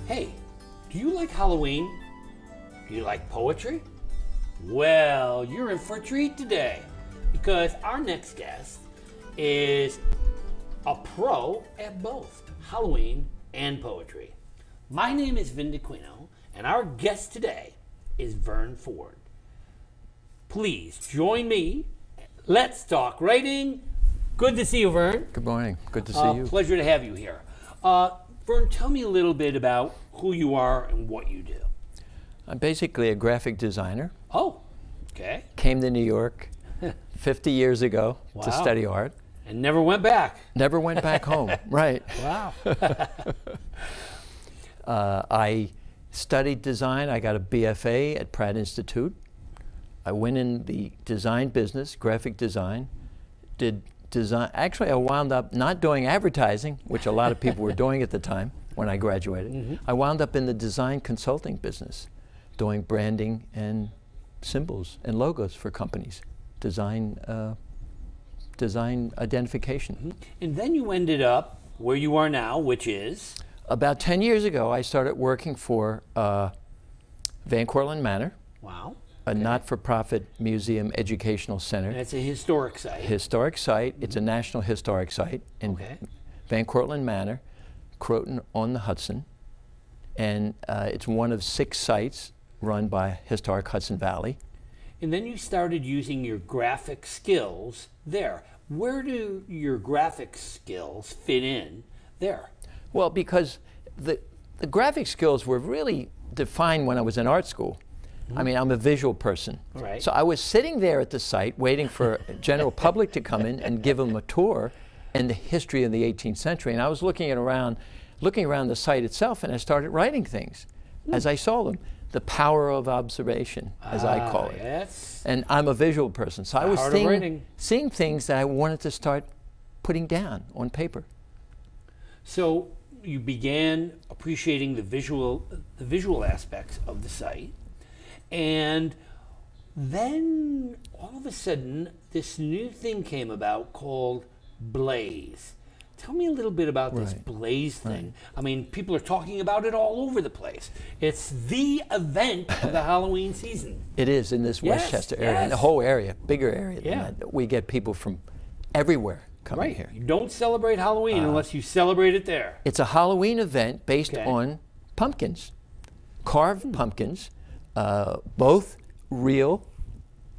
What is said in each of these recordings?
Hey, do you like Halloween? Do you like poetry? Well, you're in for a treat today because our next guest is a pro at both Halloween and poetry. My name is Vin Dacquino, and our guest today is Vern Ford. Please join me. Let's talk writing. Good to see you, Vern. Good morning. Good to see you. Pleasure to have you here. Vern, tell me a little bit about who you are and what you do. I'm basically a graphic designer. Oh, okay. Came to New York 50 years ago to study art. And never went back. Never went back home, right. Wow. I studied design. I got a BFA at Pratt Institute. I went in the design business, graphic design, did design. Actually, I wound up not doing advertising, which a lot of people were doing at the time when I graduated. Mm-hmm. I wound up in the design consulting business, doing branding and symbols and logos for companies, design identification. Mm-hmm. And then you ended up where you are now, which is? About 10 years ago, I started working for Van Cortlandt Manor. Wow. A not-for-profit museum educational center. And it's a historic site. Historic site. Mm-hmm. It's a national historic site in Van Cortlandt Manor, Croton on the Hudson. And it's one of 6 sites run by Historic Hudson Valley. And then you started using your graphic skills there. Where do your graphic skills fit in there? Well, because the graphic skills were really defined when I was in art school. I mean, I'm a visual person. Right. So I was sitting there at the site waiting for general public to come in and give them a tour and the history of the 18th century. And I was looking around the site itself, and I started writing things as I saw them. The power of observation, as I call it. Yes. And I'm a visual person. So I was seeing things that I wanted to start putting down on paper. So you began appreciating the visual aspects of the site. And then all of a sudden, this new thing came about called Blaze. Tell me a little bit about this Blaze thing. I mean, people are talking about it all over the place. It's the event of the Halloween season. It is in this Westchester area, in the whole area, bigger area than that. We get people from everywhere coming here. You don't celebrate Halloween unless you celebrate it there. It's a Halloween event based on pumpkins, carved pumpkins. Both real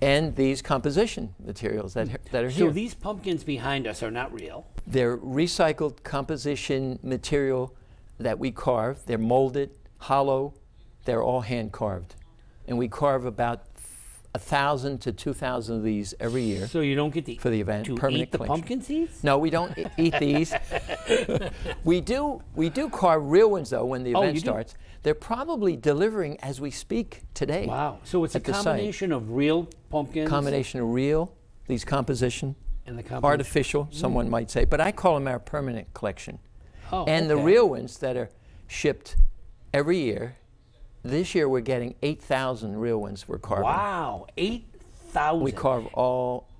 and these composition materials that are here. So these pumpkins behind us are not real? They're recycled composition material that we carve. They're molded, hollow. They're all hand carved. And we carve about 1,000 to 2,000 of these every year. So you don't get to, for the event. to permanent eat the collection. pumpkin seeds? No, we don't eat these. We do carve real ones though when the event starts. They're probably delivering as we speak today. Wow. So it's a combination of real pumpkins? Combination of real, these composition, and the artificial, someone might say. But I call them our permanent collection. Oh, and the real ones that are shipped every year. This year we're getting 8,000 real ones we're carving. Wow, 8,000. We carve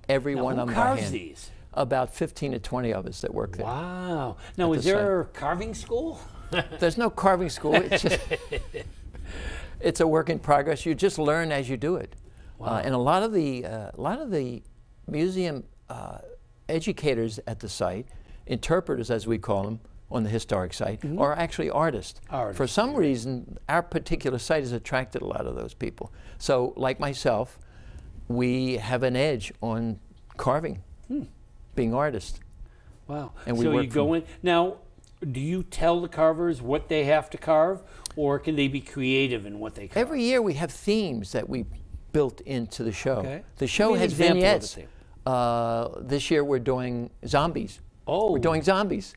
every one of them by hand. Who carves these? About 15 to 20 of us that work there. Wow. Now, is there a carving school? There's no carving school. It's just it's a work in progress. You just learn as you do it. Wow. And a lot of the museum educators at the site, interpreters as we call them on the historic site, are actually artists. For some reason, our particular site has attracted a lot of those people. So, like myself, we have an edge on carving, being artists. Wow. And we so work you go in now. Do you tell the carvers what they have to carve, or can they be creative in what they carve? Every year we have themes that we built into the show. Okay. The show has vignettes. This year we're doing zombies. Oh. We're doing zombies.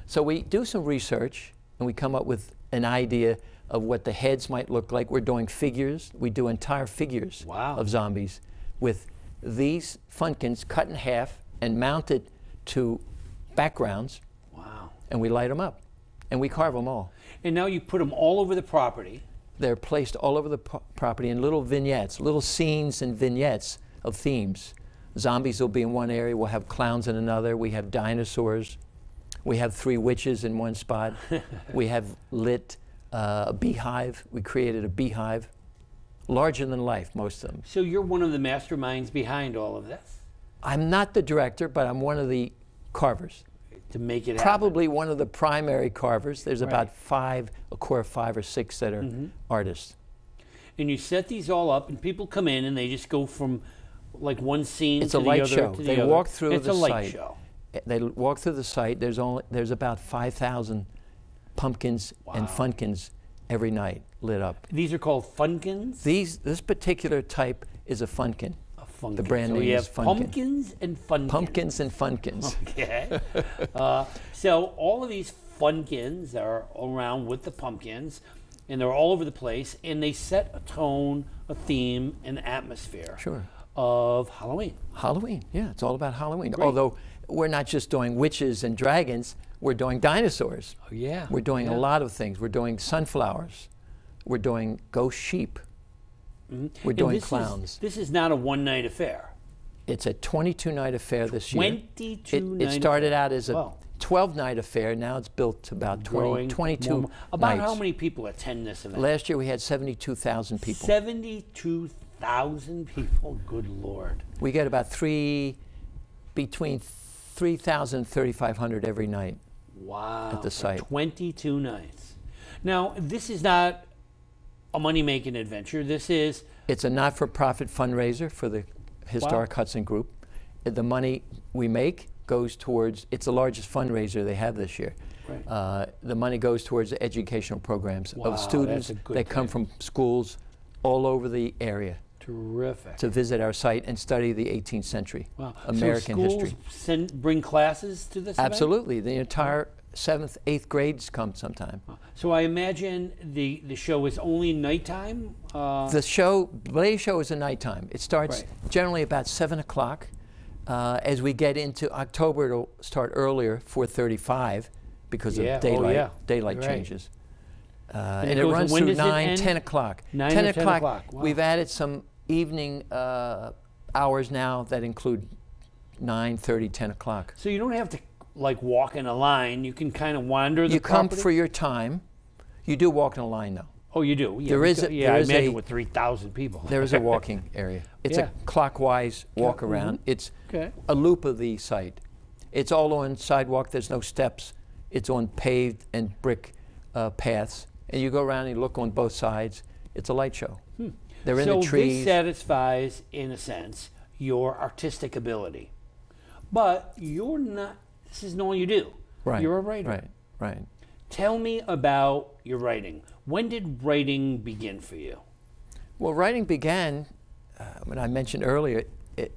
So we do some research and we come up with an idea of what the heads might look like. We're doing figures. We do entire figures of zombies with these funkins cut in half and mounted to backgrounds. And we light them up, and we carve them all. And now you put them all over the property. They're placed all over the property in little vignettes, little scenes and vignettes of themes. Zombies will be in one area, we'll have clowns in another, we have dinosaurs, we have 3 witches in one spot, we have lit a beehive. We created a beehive, larger than life, most of them. So you're one of the masterminds behind all of this? I'm not the director, but I'm one of the carvers. To make it happen. Probably one of the primary carvers. There's about a core of 5 or 6 that are artists. And you set these all up, and people come in, and they just go from like one scene it's to a the light other show. to the They other. walk through it's the a site. light show. They walk through the site. There's about 5,000 pumpkins and funkins every night lit up. These are called funkins? This particular type is a funkin. A funkin. The brand so name you is have Funkin. pumpkins and funkins. Pumpkins and funkins. Okay. So all of these funkins are around with the pumpkins, and they're all over the place, and they set a tone, a theme, an atmosphere of Halloween. Halloween, yeah, it's all about Halloween. Great. Although we're not just doing witches and dragons, we're doing dinosaurs. Oh, yeah. We're doing a lot of things. We're doing sunflowers. We're doing ghost sheep. We're doing clowns. This is not a one-night affair. It's a 22-night affair this year. 22-night It started out as a 12-night affair. Now it's built to about 22 nights. About how many people attend this event? Last year we had 72,000 people. 72,000 people? Good Lord. We get about between 3,000 and 3,500 every night. Wow. At the site. 22 nights. Now, this is not a money-making adventure. It's a not-for-profit fundraiser for the Historic Hudson Group. The money we make goes towards, it's the largest fundraiser they have this year. Right. The money goes towards the educational programs of students that come from schools all over the area. Terrific. To visit our site and study the 18th century American history. Bring classes to this event? Absolutely. The entire 7th, 8th grades come sometime. So I imagine the show is only nighttime? The Blaze show is a nighttime. It starts generally about 7 o'clock. As we get into October, it'll start earlier, 4:35, because of daylight changes. And it runs through 9, 10 o'clock. 10 o'clock. Wow. We've added some evening hours now that include 9:30, 10 o'clock. So you don't have to like walk in a line. You can kind of wander the property? You come for your time. You do walk in a line, though. Oh, you do? Yeah, I imagine with 3,000 people. There is a walking area. It's a clockwise walk around. It's a loop of the site. It's all on sidewalk. There's no steps. It's on paved and brick paths. And you go around and you look on both sides. It's a light show. They're in the trees. So this satisfies, in a sense, your artistic ability. But you're not, this isn't all you do. Right. You're a writer. Right, right. Tell me about your writing. When did writing begin for you? Well, writing began, when I mentioned earlier,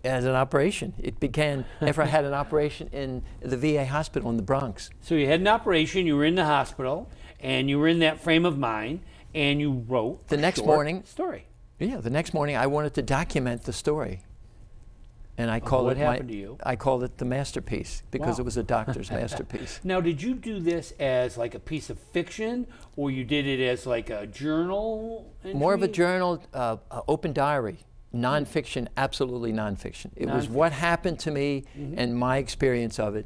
as an operation. It began after I had an operation in the VA hospital in the Bronx. So you had an operation, you were in the hospital, and you were in that frame of mind, and you wrote the next morning story. Yeah, the next morning I wanted to document the story. And I called what happened to you? I called it the masterpiece because it was a doctor's masterpiece. Now, did you do this as like a piece of fiction, or you did it as like a journal entry? More of a journal, open diary, nonfiction, absolutely nonfiction. It was what happened to me and my experience of it.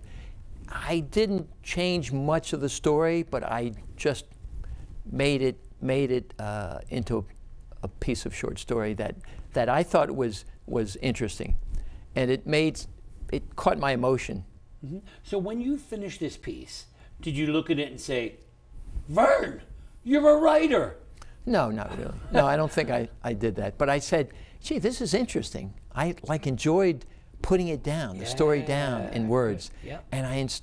I didn't change much of the story, but I just made it into a piece of short story that I thought was interesting. And it caught my emotion. So when you finished this piece, did you look at it and say, Vern, you're a writer? No, not really. No, I don't think I did that. But I said, gee, this is interesting. I enjoyed putting it down, the story down in words. And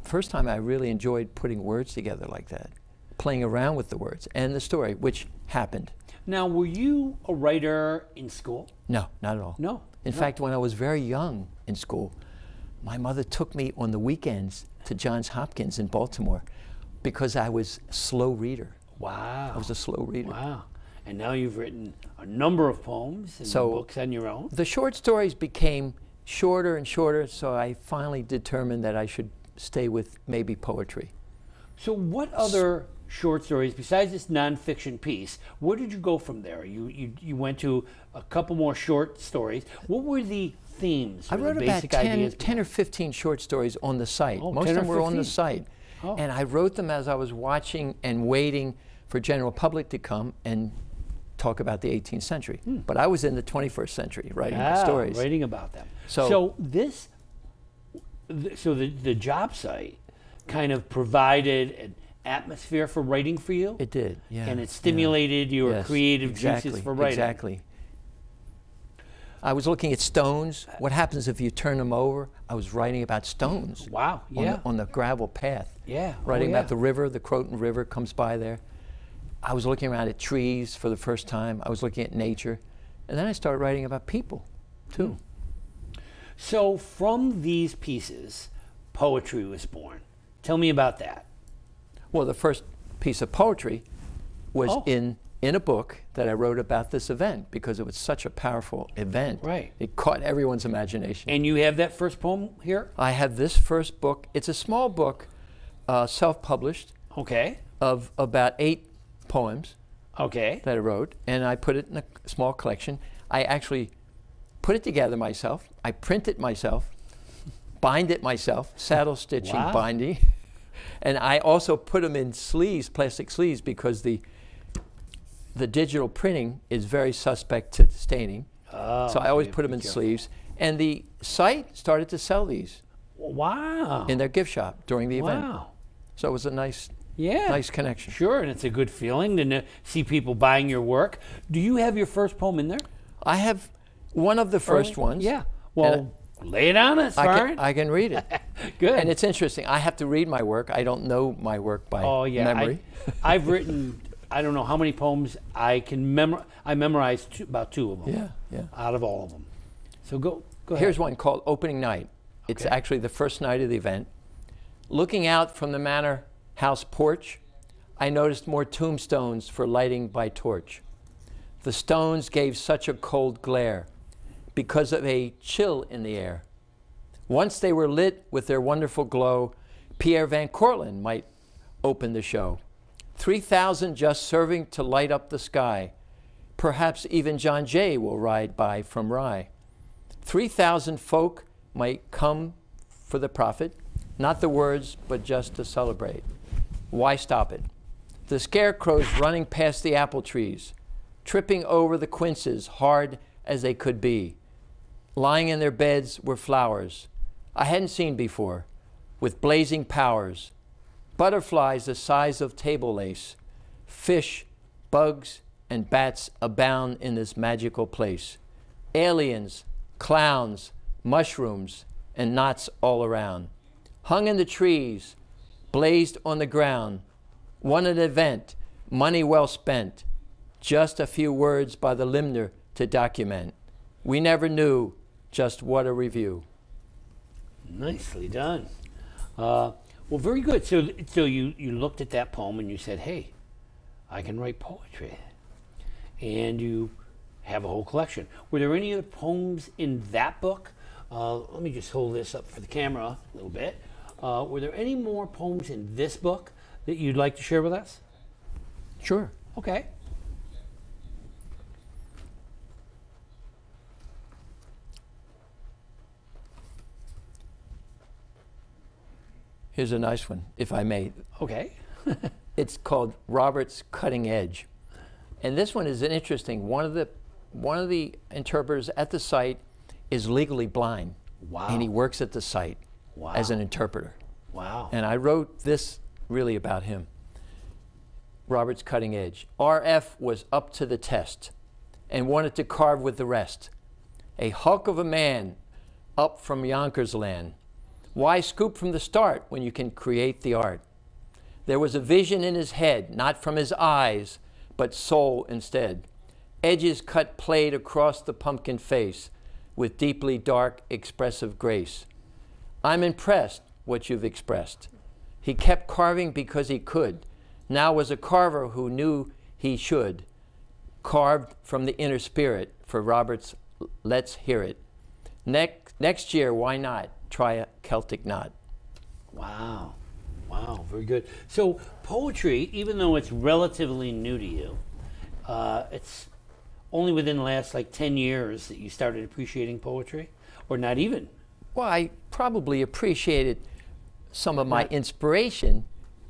first time I really enjoyed putting words together like that, playing around with the words and the story, which happened. Now, were you a writer in school? No, not at all. No. In fact, when I was very young in school, my mother took me on the weekends to Johns Hopkins in Baltimore because I was a slow reader. Wow. I was a slow reader. Wow. And now you've written a number of poems and books on your own. The short stories became shorter and shorter, so I finally determined that I should stay with maybe poetry. So what other short stories, besides this nonfiction piece, where did you go from there? You went to a couple more short stories. What were the themes? I wrote about 10 or 15 short stories on the site. Most of them were on the site. And I wrote them as I was watching and waiting for general public to come and talk about the 18th century. But I was in the 21st century writing stories. Writing about them. So the job site kind of provided an atmosphere for writing for you? It did, yeah. And it stimulated your creative juices for writing. Exactly. I was looking at stones. What happens if you turn them over? I was writing about stones. Wow, yeah. On the gravel path. Yeah. Writing about the river, the Croton River comes by there. I was looking around at trees for the first time. I was looking at nature. And then I started writing about people, too. So from these pieces, poetry was born. Tell me about that. Well, the first piece of poetry was in a book that I wrote about this event because it was such a powerful event. Right. It caught everyone's imagination. And you have that first poem here? I have this first book. It's a small book, self-published. Okay. Of about 8 poems. Okay. That I wrote, and I put it in a small collection. I actually put it together myself. I print it myself, bind it myself, saddle stitching, binding. And I also put them in sleeves, plastic sleeves, because the digital printing is very suspect to staining. So I always put them in sleeves. And the site started to sell these. Wow. In their gift shop during the event. Wow. So it was a nice connection. Sure, and it's a good feeling to see people buying your work. Do you have your first poem in there? I have one of the first ones. Yeah. Well, lay it on us, Vern. I can read it. Good. And it's interesting. I have to read my work. I don't know my work by memory. I've written, I don't know how many poems I can memorize. I memorized about 2 of them. Yeah. Out of all of them. So go ahead. Here's one called Opening Night. It's actually the first night of the event. Looking out from the manor house porch, I noticed more tombstones for lighting by torch. The stones gave such a cold glare because of a chill in the air. Once they were lit with their wonderful glow, Pierre Van Cortlandt might open the show. 3,000 just serving to light up the sky. Perhaps even John Jay will ride by from Rye. 3,000 folk might come for the prophet, not the words, but just to celebrate. Why stop it? The scarecrows running past the apple trees, tripping over the quinces hard as they could be. Lying in their beds were flowers I hadn't seen before, with blazing powers. Butterflies the size of table lace. Fish, bugs, and bats abound in this magical place. Aliens, clowns, mushrooms, and knots all around. Hung in the trees, blazed on the ground. One an event, money well spent. Just a few words by the limner to document. We never knew just what a review. Nicely done. Well, very good. So you looked at that poem and you said, hey, I can write poetry. And you have a whole collection. Were there any other poems in that book? Let me just hold this up for the camera a little bit. Were there any more poems in this book that you'd like to share with us? Sure. Okay. Here's a nice one, if I may. Okay. It's called Robert's Cutting Edge. And this one is an interesting. One of the interpreters at the site is legally blind. Wow. And he works at the site as an interpreter. Wow. And I wrote this really about him. Robert's Cutting Edge. RF was up to the test and wanted to carve with the rest. A hulk of a man up from Yonkers land. Why scoop from the start when you can create the art? There was a vision in his head, not from his eyes, but soul instead. Edges cut played across the pumpkin face with deeply dark, expressive grace. I'm impressed what you've expressed. He kept carving because he could. Now was a carver who knew he should. Carved from the inner spirit for Robert's Let's Hear It. Next year, why not? Try a Celtic knot. Wow. Wow, very good. So poetry, even though it's relatively new to you, it's only within the last 10 years that you started appreciating poetry, or not even? Well, I probably appreciated some of my inspiration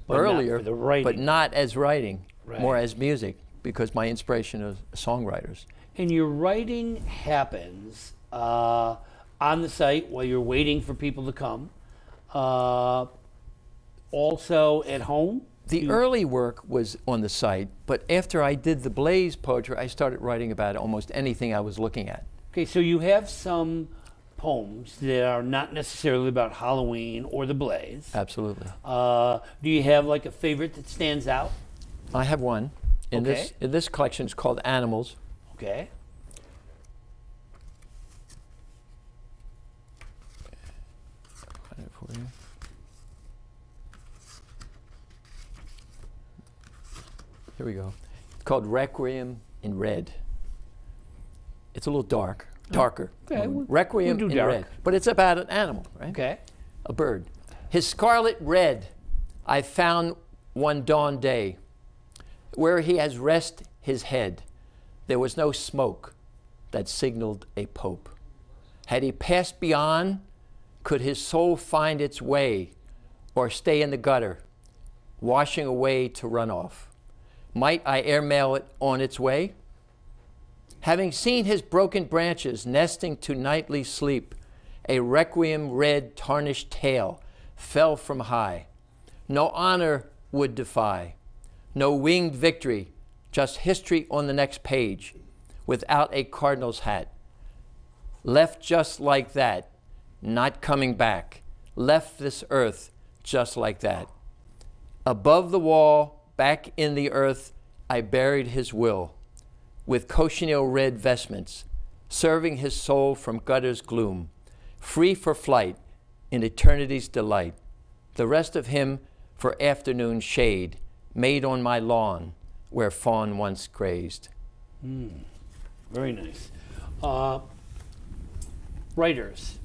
earlier, but not as writing. more as music because my inspiration is songwriters. And your writing happens on the site while you're waiting for people to come. Also at home? The early work was on the site, but after I did the Blaze poetry, I started writing about almost anything I was looking at. Okay, so you have some poems that are not necessarily about Halloween or the Blaze. Absolutely. Do you have like a favorite that stands out? I have one. In Okay. this collection, it's called Animals. Okay. Find it for you. Here we go. It's called Requiem in Red. It's a little darker. Okay, Requiem we'll do in dark. Red. But it's about an animal, right? Okay. A bird. His scarlet red I found one dawn day, where he has rest his head. There was no smoke that signaled a pope. Had he passed beyond, could his soul find its way or stay in the gutter, washing away to run off? Might I airmail it on its way? Having seen his broken branches nesting to nightly sleep, a requiem red tarnished tail fell from high. No honor would defy, no winged victory, just history on the next page, without a cardinal's hat. Left just like that, not coming back, left this earth just like that. Above the wall, back in the earth, I buried his will, with cochineal red vestments, serving his soul from gutter's gloom, free for flight in eternity's delight. The rest of him for afternoon shade, made on my lawn where fawn once grazed. Very nice. Writers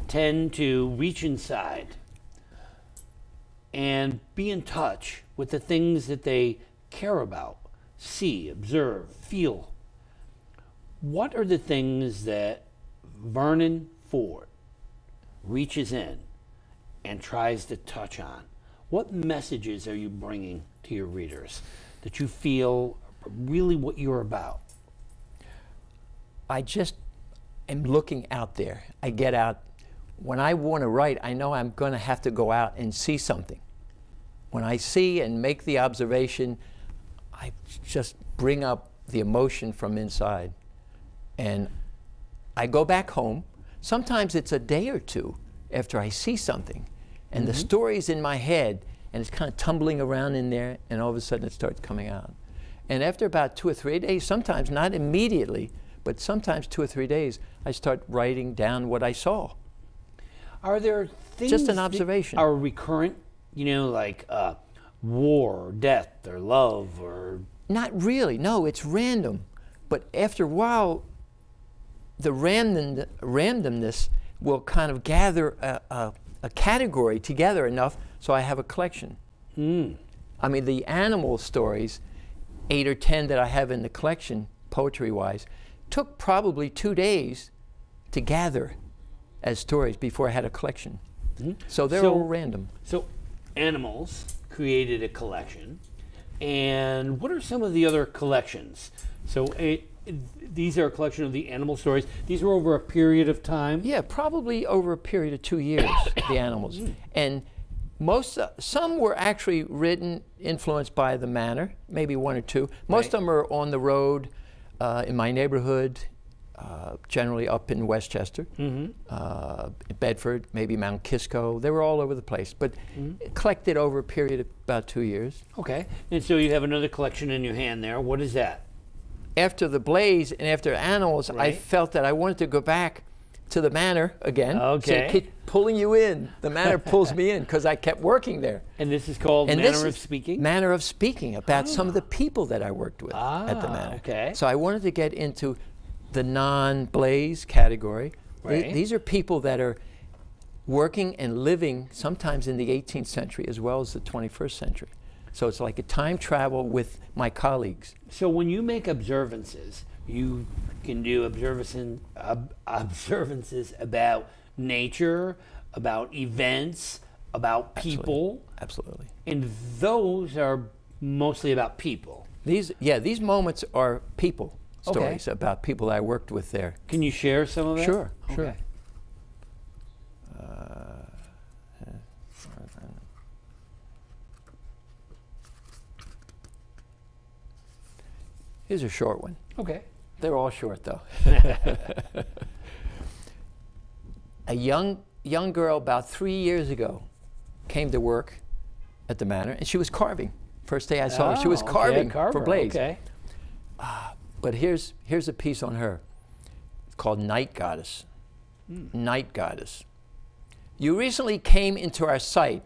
tend to reach inside and be in touch with the things that they care about, see, observe, feel. What are the things that Vern Ford reaches in and tries to touch on? What messages are you bringing to your readers that you feel are really what you're about? I just am looking out there. I get out. When I want to write, I know I'm going to have to go out and see something. When I see and make the observation, I just bring up the emotion from inside. And I go back home. Sometimes it's a day or two after I see something. And the story's in my head, and it's kind of tumbling around in there, and all of a sudden it starts coming out. And after about 2 or 3 days, sometimes not immediately, but sometimes 2 or 3 days, I start writing down what I saw. Are there things Just an observation. that are recurrent, you know, like war, or death, or love, or... Not really, no, it's random. But after a while, the randomness will kind of gather a category together enough so I have a collection. I mean, the animal stories, 8 or 10 that I have in the collection, poetry-wise, took probably 2 days to gather as stories before I had a collection. So they're all random. So Animals created a collection. And what are some of the other collections? So these are a collection of the animal stories. These were over a period of time? Yeah, probably over a period of 2 years, the animals. And some were actually written, influenced by the manor, maybe 1 or 2. Most of them are on the road in my neighborhood, generally up in Westchester, Bedford, maybe Mount Kisco. They were all over the place, but collected over a period of about 2 years. Okay, and so you have another collection in your hand there. What is that? After the Blaze and after Animals, I felt that I wanted to go back to the manor again. Okay. So keep pulling you in. The manor pulls me in because I kept working there. And this is called Manner of Speaking? Manner of Speaking, about some of the people that I worked with at the manor. Okay. So I wanted to get into the non-Blaze category. Right. These are people that are working and living sometimes in the 18th century as well as the 21st century. So it's like a time travel with my colleagues. So when you make observances, you can do observances about nature, about events, about people. Absolutely. And those are mostly about people. These moments are people stories Okay. about people I worked with there. Can you share some of that? Sure, sure. Okay. Here's a short one. Okay. They're all short, though. A young girl about 3 years ago came to work at the Manor, and she was carving. First day I saw her, she was Oh, okay, carving a carver, for Blaze. Okay. But here's a piece on her. It's called Night Goddess. Night Goddess. You recently came into our sight,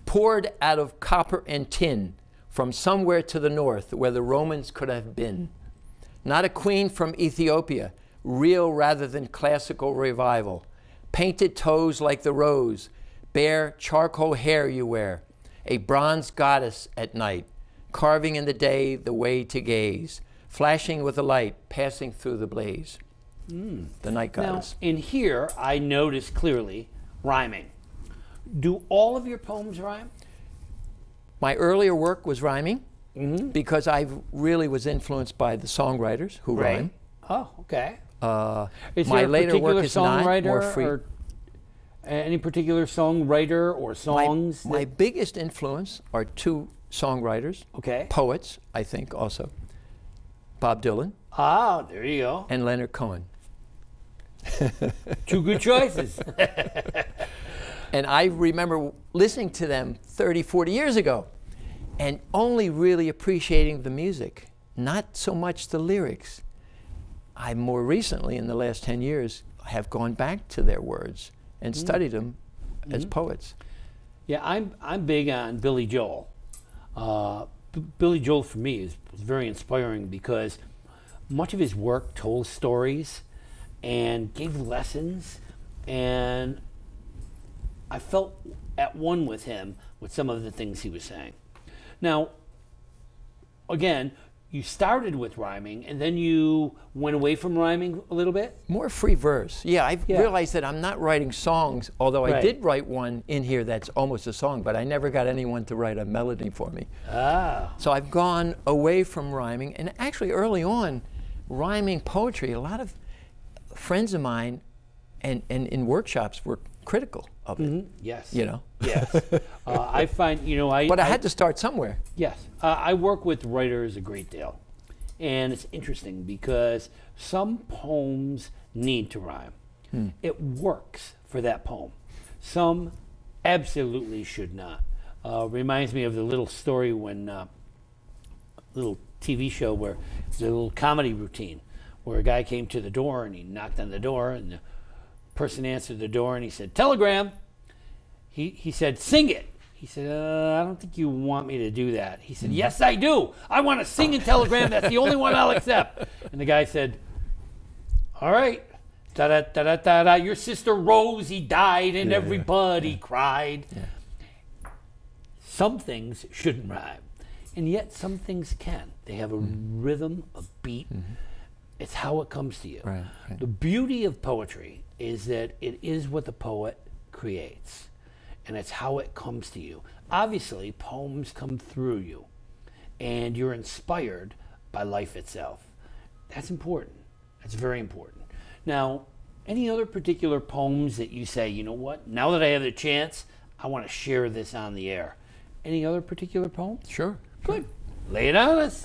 poured out of copper and tin, from somewhere to the north where the Romans could have been. Not a queen from Ethiopia, real rather than classical revival. Painted toes like the rose, bare charcoal hair you wear, a bronze goddess at night, carving in the day the way to gaze, flashing with a light, passing through the blaze. The Night Goddess. Now, in here, I notice clearly rhyming. Do all of your poems rhyme? My earlier work was rhyming Mm-hmm. because I really was influenced by the songwriters who rhyme. Oh, okay. Is My there a later particular work is not songwriter more free. or any particular songwriter or songs? My biggest influence are two songwriters, Okay. poets, I think also, Bob Dylan Ah, there you go. and Leonard Cohen. Two good choices. And I remember listening to them 30, 40 years ago and only really appreciating the music, not so much the lyrics. I more recently, in the last 10 years, have gone back to their words and studied them as poets. Yeah, I'm big on Billy Joel. Billy Joel for me was very inspiring because much of his work told stories and gave lessons, and I felt at one with him with some of the things he was saying. Now, again, you started with rhyming and then you went away from rhyming a little bit? More free verse. Yeah, I've Yeah. realized that I'm not writing songs, although I Right. did write one in here that's almost a song, but I never got anyone to write a melody for me. Ah. So I've gone away from rhyming, and actually early on, rhyming poetry, a lot of friends of mine and in workshops were critical of it, Yes. you know. Yes. I find, But I had to start somewhere. Yes. I work with writers a great deal. And it's interesting because some poems need to rhyme. It works for that poem. Some absolutely should not. Reminds me of the little story when, little TV show where there's a little comedy routine where a guy came to the door and he knocked on the door and the person answered the door and he said, "Telegram." He said, "Sing it." He said, "I don't think you want me to do that." He said, "Yes, I do. I want to sing in Telegram. That's the only one I'll accept." And the guy said, "All right. Da-da-da-da-da-da. Your sister Rosie died and everybody cried." Yeah. Some things shouldn't rhyme. And yet some things can. They have a rhythm, a beat. It's how it comes to you. Right, right. The beauty of poetry is that it is what the poet creates. And it's how it comes to you. Obviously, poems come through you. And you're inspired by life itself. That's important. That's very important. Now, any other particular poems that you say, you know what, now that I have the chance, I want to share this on the air. Any other particular poems? Sure. Good. Lay it on us.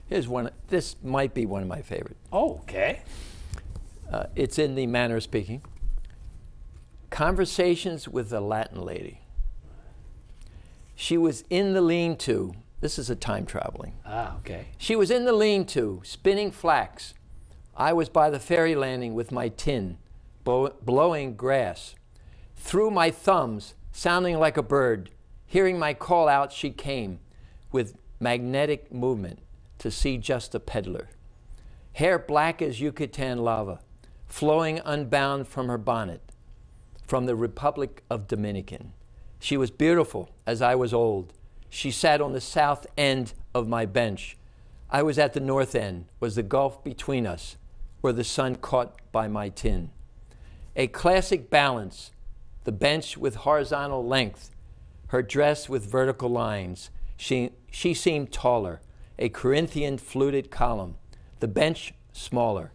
Here's one. This might be one of my favorites. Oh, okay. It's in the manner of speaking. Conversations with a Latin lady. She was in the lean-to. This is a time traveling. Ah, okay. She was in the lean-to, spinning flax. I was by the ferry landing with my tin, blowing grass. Through my thumbs, sounding like a bird, hearing my call out, she came with magnetic movement to see just a peddler. Hair black as Yucatan lava, flowing unbound from her bonnet, from the Republic of Dominican. She was beautiful as I was old. She sat on the south end of my bench. I was at the north end, was the gulf between us, or the sun caught by my tin. A classic balance, the bench with horizontal length, her dress with vertical lines. She seemed taller, a Corinthian fluted column, the bench smaller.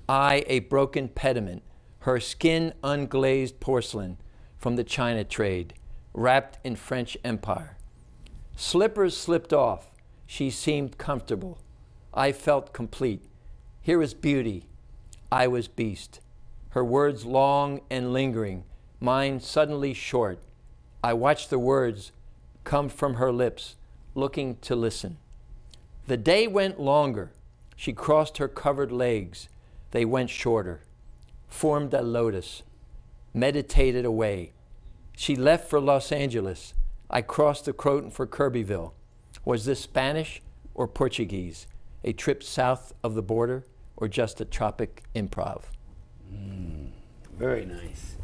I a broken pediment, her skin unglazed porcelain from the China trade, wrapped in French Empire. Slippers slipped off. She seemed comfortable. I felt complete. Here was beauty. I was beast. Her words long and lingering, mine suddenly short. I watched the words come from her lips, looking to listen. The day went longer. She crossed her covered legs. They went shorter, formed a lotus, meditated away. She left for Los Angeles. I crossed the Croton for Kirbyville. Was this Spanish or Portuguese? A trip south of the border or just a tropic improv? Very nice.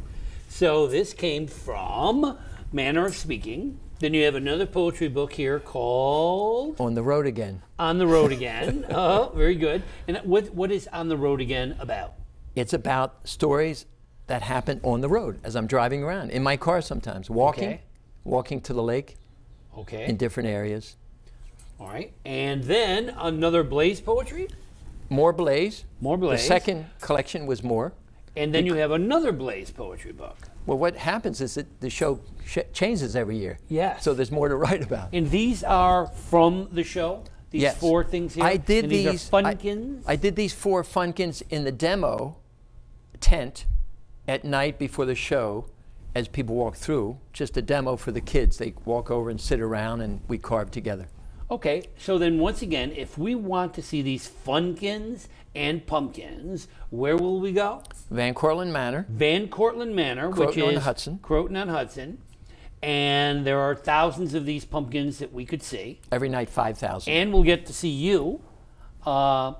So this came from Manner of Speaking. Then you have another poetry book here called On the Road Again. On the Road Again. Oh, very good. And what is On the Road Again about? It's about stories that happen on the road as I'm driving around, in my car sometimes, walking to the lake in different areas. All right. And then another Blaze poetry? More Blaze. More Blaze. The second collection was more. And then you have another Blaze poetry book. Well, what happens is that the show changes every year. Yes. So there's more to write about. And these are from the show? These yes. 4 things here? I did these. These are Funkins? I did these 4 Funkins in the demo tent at night before the show as people walk through. Just a demo for the kids. They walk over and sit around and we carve together. Okay, so then once again, if we want to see these Funkins and Pumpkins, where will we go? Van Cortlandt Manor. Van Cortlandt Manor, which is Croton on Hudson. Croton on Hudson. And there are thousands of these pumpkins that we could see. Every night, 5,000. And we'll get to see you. Vern,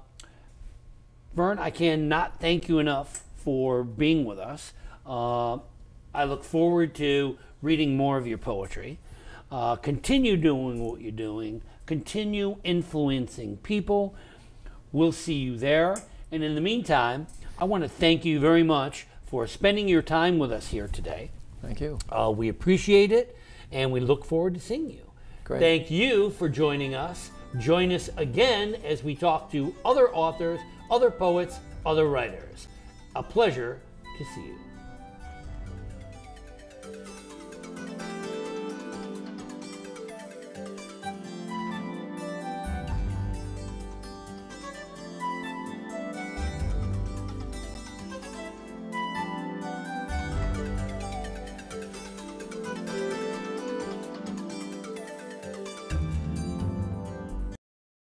I cannot thank you enough for being with us. I look forward to reading more of your poetry. Continue doing what you're doing. Continue influencing people. We'll see you there. And in the meantime, I want to thank you very much for spending your time with us here today. Thank you. We appreciate it, and we look forward to seeing you. Great. Thank you for joining us. Join us again as we talk to other authors, other poets, other writers. A pleasure to see you.